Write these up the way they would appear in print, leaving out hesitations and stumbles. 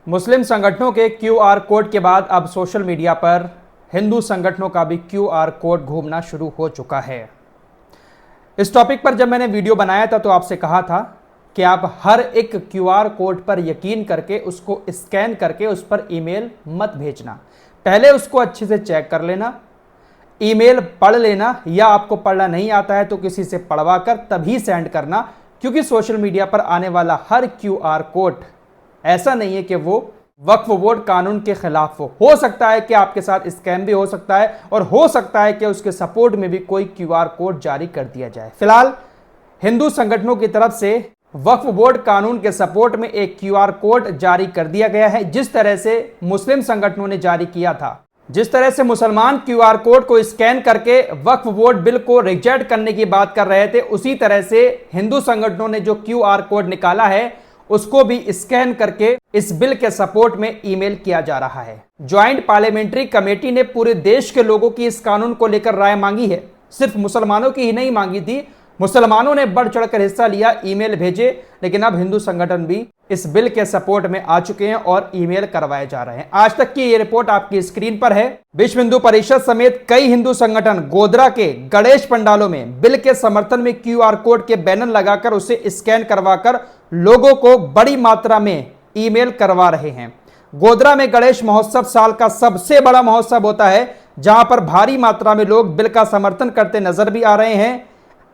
मुस्लिम संगठनों के QR code के बाद अब सोशल मीडिया पर हिंदू संगठनों का भी क्यूआर कोड घूमना शुरू हो चुका है। इस टॉपिक पर जब मैंने वीडियो बनाया था तो आपसे कहा था कि आप हर एक क्यूआर कोड पर यकीन करके उसको स्कैन करके उस पर ईमेल मत भेजना। पहले उसको अच्छे से चेक कर लेना, ईमेल पढ़ लेना, या आपको पढ़ना नहीं आता है तो किसी से पढ़वा कर तभी सेंड करना, क्योंकि सोशल मीडिया पर आने वाला हर क्यूआर कोड ऐसा नहीं है कि वो वक्फ बोर्ड कानून के खिलाफ हो सकता है कि आपके साथ स्कैम भी हो सकता है और हो सकता है कि उसके सपोर्ट में भी कोई क्यूआर कोड जारी कर दिया जाए। फिलहाल हिंदू संगठनों की तरफ से वक्फ बोर्ड कानून के सपोर्ट में एक क्यूआर कोड जारी कर दिया गया है। जिस तरह से मुस्लिम संगठनों ने जारी किया था, जिस तरह से मुसलमान क्यूआर कोड को स्कैन करके वक्फ बोर्ड बिल को रिजेक्ट करने की बात कर रहे थे, उसी तरह से हिंदू संगठनों ने जो क्यूआर कोड निकाला है उसको भी स्कैन करके इस बिल के सपोर्ट में ईमेल किया जा रहा है। ज्वाइंट पार्लियामेंट्री कमेटी ने पूरे देश के लोगों की इस कानून को लेकर राय मांगी है। सिर्फ मुसलमानों की ही नहीं मांगी थी, मुसलमानों ने बढ़ चढ़कर हिस्सा लिया, ईमेल भेजे, लेकिन अब हिंदू संगठन भी इस बिल के सपोर्ट में आ चुके हैं और ईमेल करवाए जा रहे हैं। आज तक की ये रिपोर्ट आपकी स्क्रीन पर है। विश्व हिंदू परिषद समेत कई हिंदू संगठन गोधरा के गणेश पंडालों में बिल के समर्थन में क्यूआर कोड के बैनर लगाकर उसे स्कैन करवाकर लोगों को बड़ी मात्रा में ईमेल करवा रहे हैं। गोधरा में गणेश महोत्सव साल का सबसे बड़ा महोत्सव होता है, जहां पर भारी मात्रा में लोग बिल का समर्थन करते नजर भी आ रहे हैं।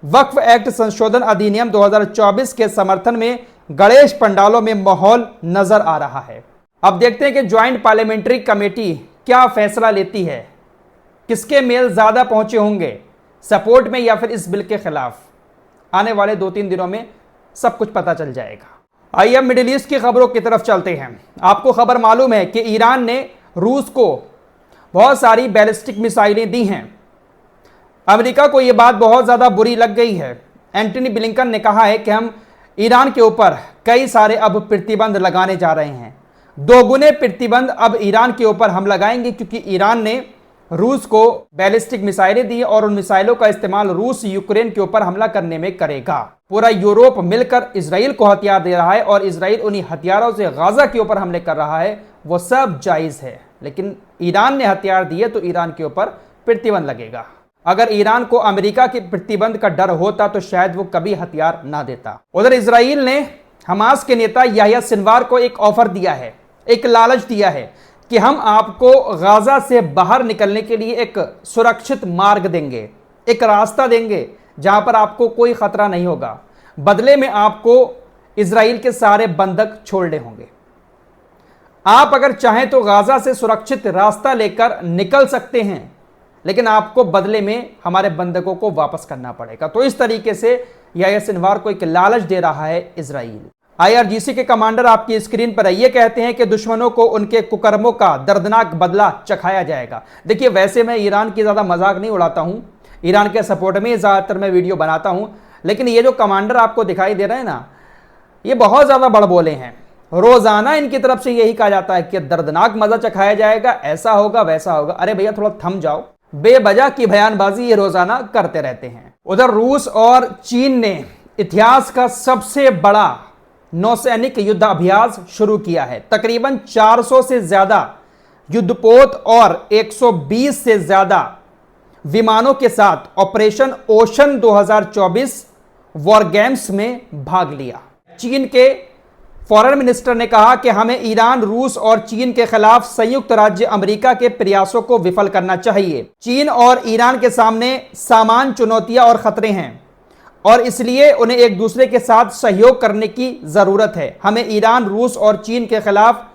वक्फ एक्ट संशोधन अधिनियम 2024 के समर्थन में गणेश पंडालों में माहौल नजर आ रहा है। अब देखते हैं कि ज्वाइंट पार्लियामेंट्री कमेटी क्या फैसला लेती है, किसके मेल ज्यादा पहुंचे होंगे, सपोर्ट में या फिर इस बिल के खिलाफ। आने वाले 2-3 दिनों में सब कुछ पता चल जाएगा। आइए अब मिडिल ईस्ट की खबरों की तरफ चलते हैं। आपको खबर मालूम है कि ईरान ने रूस को बहुत सारी बैलिस्टिक मिसाइलें दी हैं। अमेरिका को यह बात बहुत ज्यादा बुरी लग गई है। एंटनी ब्लिंकन ने कहा है कि हम ईरान के ऊपर कई सारे अब प्रतिबंध लगाने जा रहे हैं। दोगुने प्रतिबंध अब ईरान के ऊपर हम लगाएंगे, क्योंकि ईरान ने रूस को बैलिस्टिक मिसाइलें दी और उन मिसाइलों का इस्तेमाल रूस यूक्रेन के ऊपर हमला करने में करेगा। पूरा यूरोप मिलकर इजराइल को हथियार दे रहा है और इजराइल उन्हीं हथियारों से गाजा के ऊपर हमले कर रहा है। वो सब जायज है, लेकिन ईरान ने हथियार दिए तो ईरान के ऊपर प्रतिबंध लगेगा। अगर ईरान को अमेरिका के प्रतिबंध का डर होता तो शायद वो कभी हथियार ना देता। उधर इजराइल ने हमास के नेता याह्या सिनवार को एक ऑफर दिया है, एक लालच दिया है कि हम आपको गाजा से बाहर निकलने के लिए एक सुरक्षित मार्ग देंगे, एक रास्ता देंगे जहां पर आपको कोई खतरा नहीं होगा। बदले में आपको इजराइल के सारे बंधक छोड़ने होंगे। आप अगर चाहें तो गाजा से सुरक्षित रास्ता लेकर निकल सकते हैं, लेकिन आपको बदले में हमारे बंधकों को वापस करना पड़ेगा। तो इस तरीके से याह्या सिनवार को एक लालच दे रहा है इजराइल। आईआरजीसी के कमांडर आपकी स्क्रीन पर ये कहते हैं कि दुश्मनों को उनके कुकर्मों का दर्दनाक बदला चखाया जाएगा। देखिए, वैसे मैं ईरान की ज्यादा मजाक नहीं उड़ाता हूं, ईरान के सपोर्ट में ज्यादातर मैं वीडियो बनाता हूं, लेकिन ये जो कमांडर आपको दिखाई दे रहे हैं ना, ये बहुत ज्यादा बड़बोले हैं। रोजाना इनकी तरफ से यही कहा जाता है कि दर्दनाक मजा चखाया जाएगा, ऐसा होगा वैसा होगा। अरे भैया थोड़ा थम जाओ, बेवजह की बयानबाजी ये रोजाना करते रहते हैं। उधर रूस और चीन ने इतिहास का सबसे बड़ा नौसैनिक युद्ध अभ्यास शुरू किया है। तकरीबन 400 से ज्यादा युद्धपोत और 120 से ज्यादा विमानों के साथ ऑपरेशन ओशन 2024 वॉर गेम्स में भाग लिया। चीन के फॉरेन मिनिस्टर ने कहा कि हमें ईरान, रूस और चीन के खिलाफ संयुक्त राज्य अमेरिका के प्रयासों को विफल करना चाहिए। चीन और ईरान के सामने समान चुनौतियां और खतरे हैं और इसलिए उन्हें एक दूसरे के साथ सहयोग करने की जरूरत है। हमें ईरान, रूस और चीन के खिलाफ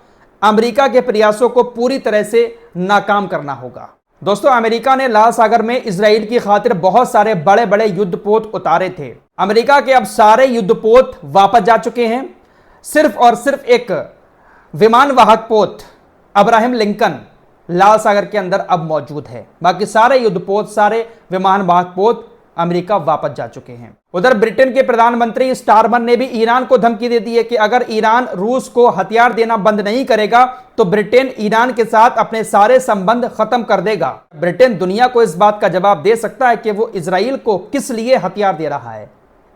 अमेरिका के प्रयासों को पूरी तरह से नाकाम करना होगा। दोस्तों, अमेरिका ने लाल सागर में इजराइल की खातिर बहुत सारे बड़े बड़े युद्धपोत उतारे थे। अमेरिका के अब सारे युद्धपोत वापस जा चुके हैं। सिर्फ और सिर्फ एक विमान वाहक पोत अब्राहम लिंकन लाल सागर के अंदर अब मौजूद है। बाकी सारे युद्धपोत, सारे विमान वाहक पोत अमेरिका वापस जा चुके हैं। उधर ब्रिटेन के प्रधानमंत्री स्टारमर ने भी ईरान को धमकी दे दी है कि अगर ईरान रूस को हथियार देना बंद नहीं करेगा तो ब्रिटेन ईरान के साथ अपने सारे संबंध खत्म कर देगा। ब्रिटेन दुनिया को इस बात का जवाब दे सकता है कि वो इजराइल को किस लिए हथियार दे रहा है।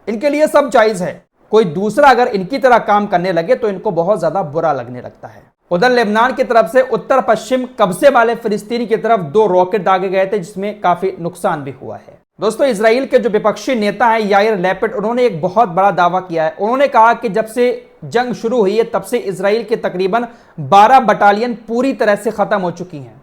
इनके लिए सब जायज है। कोई दूसरा अगर इनकी तरह काम करने लगे तो इनको बहुत ज्यादा बुरा लगने लगता है। उधर लेबनान की तरफ से उत्तर पश्चिम कब्जे वाले फिलिस्तीनी की तरफ 2 रॉकेट दागे गए थे, जिसमें काफी नुकसान भी हुआ है। दोस्तों, इजराइल के जो विपक्षी नेता हैं याइर लैपिड, उन्होंने एक बहुत बड़ा दावा किया है। उन्होंने कहा कि जब से जंग शुरू हुई है तब से इजराइल के तकरीबन 12 बटालियन पूरी तरह से खत्म हो चुकी हैं।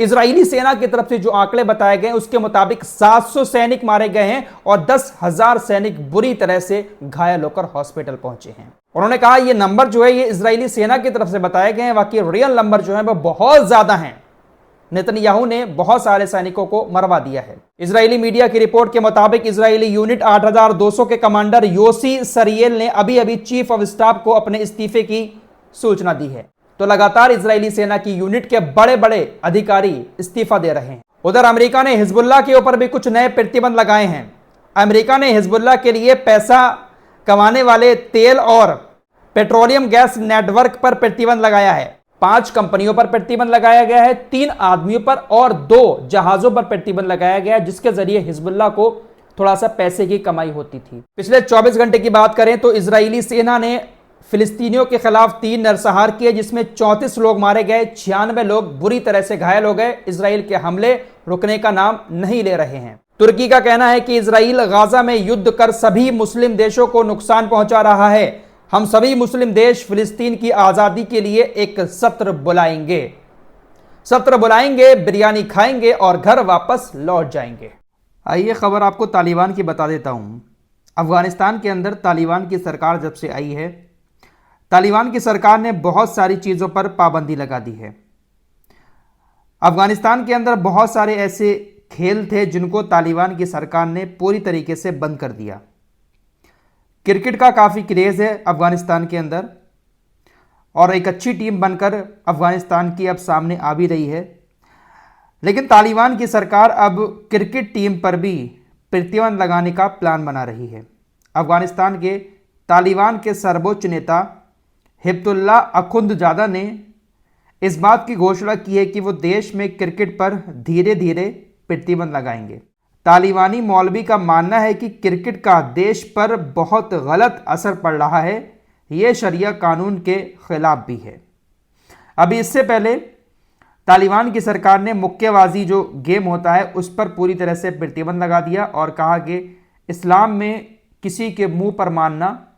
इजरायली सेना की तरफ से जो आंकड़े बताए गए उसके मुताबिक 700 सैनिक मारे गए हैं और 10,000 सैनिक बुरी तरह से घायल होकर हॉस्पिटल पहुंचे हैं। उन्होंने कहा यह नंबर जो है ये इजरायली सेना की तरफ से बताए गए हैं, बाकी रियल नंबर जो है वह बहुत ज्यादा हैं। नेतन्याहू ने बहुत सारे सैनिकों को मरवा दिया है। इजरायली मीडिया की रिपोर्ट के मुताबिक इजरायली यूनिट 8200 के कमांडर योसी सरियेल ने अभी अभी चीफ ऑफ स्टाफ को अपने इस्तीफे की सूचना दी है। तो लगातार इजरायली सेना की यूनिट के बड़े बड़े अधिकारी इस्तीफा दे रहे हैं। उधर अमेरिका ने हिजबुल्लाह के ऊपर भी कुछ नए प्रतिबंध लगाए हैं। अमेरिका ने हिजबुल्लाह के लिए पैसा कमाने वाले तेल और पेट्रोलियम गैस नेटवर्क पर प्रतिबंध लगाया है। 5 कंपनियों पर प्रतिबंध लगाया गया है, 3 आदमियों पर और 2 जहाजों पर प्रतिबंध लगाया गया है, जिसके जरिए हिजबुल्लाह को थोड़ा सा पैसे की कमाई होती थी। पिछले 24 घंटे की बात करें तो इजरायली सेना ने फिलिस्तीनियों के खिलाफ 3 नरसंहार किए, जिसमें 34 लोग मारे गए, 96 लोग बुरी तरह से घायल हो गए। इजराइल के हमले रुकने का नाम नहीं ले रहे हैं। तुर्की का कहना है कि इजराइल गाजा में युद्ध कर सभी मुस्लिम देशों को नुकसान पहुंचा रहा है। हम सभी मुस्लिम देश फिलिस्तीन की आजादी के लिए एक सत्र बुलाएंगे, बिरयानी खाएंगे और घर वापस लौट जाएंगे। आइए खबर आपको तालिबान की बता देता हूं। अफगानिस्तान के अंदर तालिबान की सरकार जब से आई है, तालिबान की सरकार ने बहुत सारी चीज़ों पर पाबंदी लगा दी है। अफगानिस्तान के अंदर बहुत सारे ऐसे खेल थे जिनको तालिबान की सरकार ने पूरी तरीके से बंद कर दिया। क्रिकेट का काफ़ी क्रेज़ है अफगानिस्तान के अंदर और एक अच्छी टीम बनकर अफगानिस्तान की अब सामने आ भी रही है, लेकिन तालिबान की सरकार अब क्रिकेट टीम पर भी प्रतिबंध लगाने का प्लान बना रही है। अफगानिस्तान के तालिबान के सर्वोच्च नेता हिब्तुल्लाह अखुंदजादा ने इस बात की घोषणा की है कि वो देश में क्रिकेट पर धीरे धीरे प्रतिबंध लगाएंगे। तालिबानी मौलवी का मानना है कि क्रिकेट का देश पर बहुत गलत असर पड़ रहा है, ये शरिया कानून के खिलाफ भी है। अभी इससे पहले तालिबान की सरकार ने मुक्केबाजी जो गेम होता है उस पर पूरी तरह से प्रतिबंध लगा दिया और कहा कि इस्लाम में किसी के मुंह पर मानना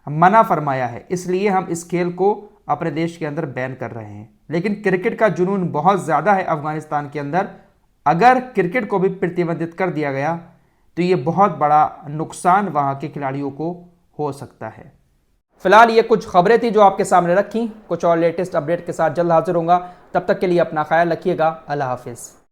मना फरमाया है, इसलिए हम इस खेल को अपने देश के अंदर बैन कर रहे हैं। लेकिन क्रिकेट का जुनून बहुत ज़्यादा है अफगानिस्तान के अंदर। अगर क्रिकेट को भी प्रतिबंधित कर दिया गया तो ये बहुत बड़ा नुकसान वहाँ के खिलाड़ियों को हो सकता है। फिलहाल ये कुछ खबरें थी जो आपके सामने रखी। कुछ और लेटेस्ट अपडेट के साथ जल्द हाजिर होऊंगा। तब तक के लिए अपना ख्याल रखिएगा। अल्लाह हाफिज़।